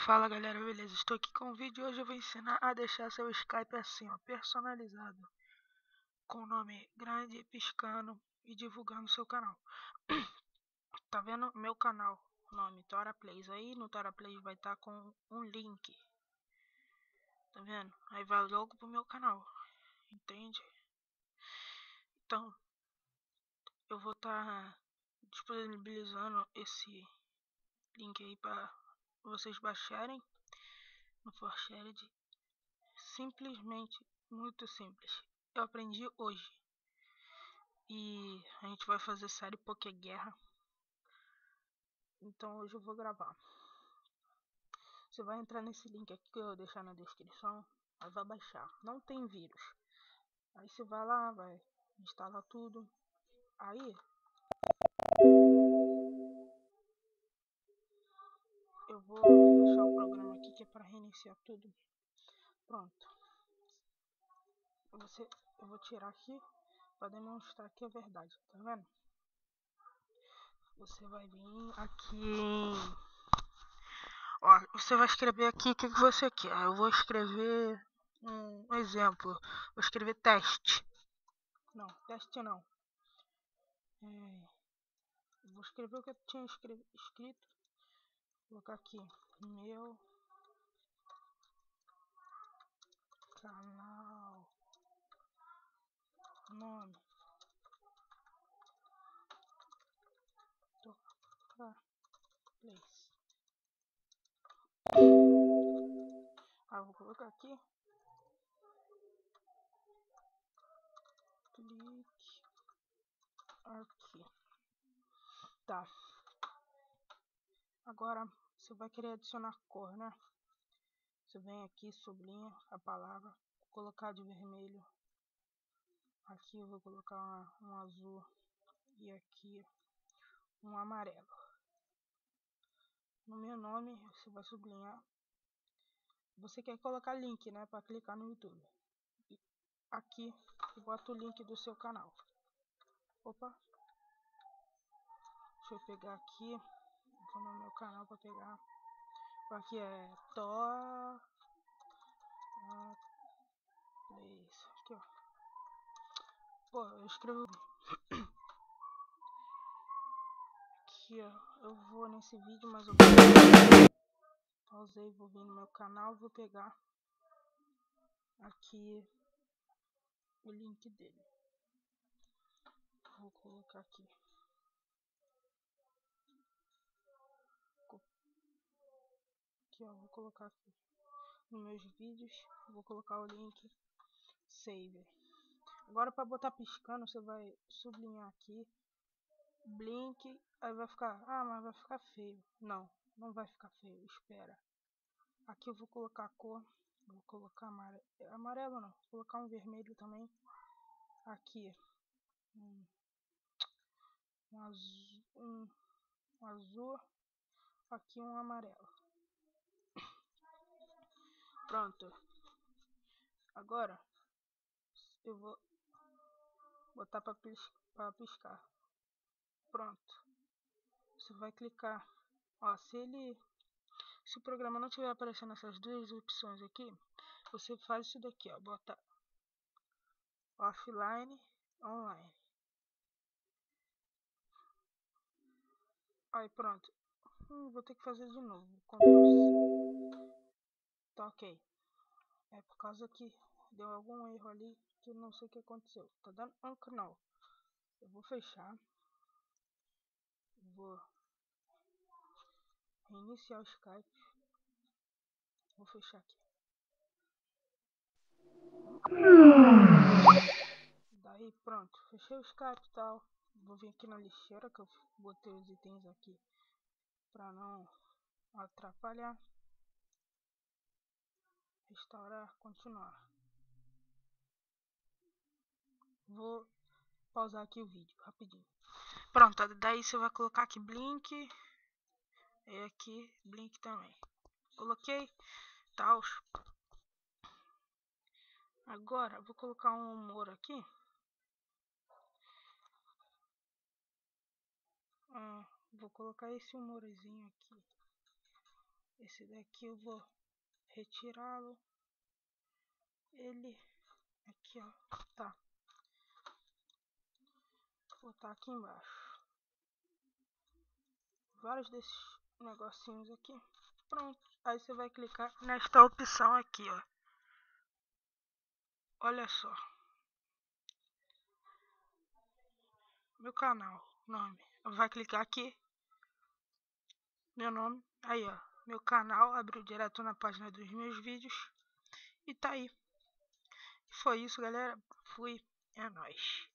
Fala galera, beleza? Estou aqui com um vídeo e hoje eu vou ensinar a deixar seu Skype assim, ó, personalizado, com o nome grande, piscando e divulgando seu canal. Tá vendo? Meu canal, nome Tora Plays. Aí no Tora Plays vai estar com um link, tá vendo? Aí vai logo pro meu canal, entende? Então, eu vou estar disponibilizando esse link aí para vocês baixarem no ForShared. Simplesmente muito simples. Eu aprendi hoje e a gente vai fazer série Pokéguerra. Então hoje eu vou gravar. Você vai entrar nesse link aqui que eu vou deixar na descrição. Aí vai baixar. Não tem vírus. Aí você vai lá, vai instalar tudo. Aí eu vou fechar o programa aqui que é para reiniciar tudo. Pronto. Eu vou tirar aqui para demonstrar que é verdade, tá vendo? Você vai vir aqui em... Ó, você vai escrever aqui o que você quer. Eu vou escrever um exemplo. Vou escrever teste. Não, teste não. Vou escrever o que eu tinha escrito. Vou colocar aqui. Meu canal. Nome. Tora Plays. Ah, vou colocar aqui. Clique aqui. Tá. Agora você vai querer adicionar cor, né? Você vem aqui, sublinha a palavra, vou colocar de vermelho. Aqui eu vou colocar um azul e aqui um amarelo. No meu nome você vai sublinhar. Você quer colocar link, né, para clicar no YouTube. E aqui eu boto o link do seu canal. Opa. Deixa eu pegar aqui. Vou no meu canal para pegar. Aqui é Tora Plays. Aqui, ó. Pô, eu escrevo aqui, ó. Eu vou nesse vídeo, mas eu pausei, vou vir no meu canal, vou pegar aqui o link dele. Vou colocar aqui. Aqui, ó, vou colocar aqui nos meus vídeos, vou colocar o link save. Agora para botar piscando, você vai sublinhar aqui blink, aí vai ficar, mas vai ficar feio. Não, não vai ficar feio, espera. Aqui eu vou colocar a cor, vou colocar amarelo não, vou colocar um vermelho também. Aqui um azul, aqui um amarelo. Pronto. Agora eu vou botar para piscar. Pronto. Você vai clicar. Ó, se o programa não estiver aparecendo essas duas opções aqui, você faz isso daqui, ó, bota offline, online. Aí pronto. Vou ter que fazer de novo. Ctrl C. Tá ok. É por causa que deu algum erro ali que eu não sei o que aconteceu. Tá dando um canal. Eu vou fechar. Vou reiniciar o Skype. Vou fechar aqui. Daí pronto. Fechei o Skype e tal. Vou vir aqui na lixeira que eu botei os itens aqui pra não atrapalhar. Restaurar, continuar. Vou pausar aqui o vídeo rapidinho. Pronto, daí você vai colocar aqui blink. E aqui blink também. Coloquei, tal. Agora vou colocar um humor aqui. Vou colocar esse humorzinho aqui. Esse daqui eu vou retirá-lo. Ele aqui, ó, tá. Vou botar aqui embaixo. Vários desses negocinhos aqui. Pronto. Aí você vai clicar nesta opção aqui, ó. Olha só. Meu canal, nome. Vai clicar aqui. Meu nome. Aí, ó. Meu canal abriu direto na página dos meus vídeos. E tá aí. Foi isso, galera. Fui. É nóis.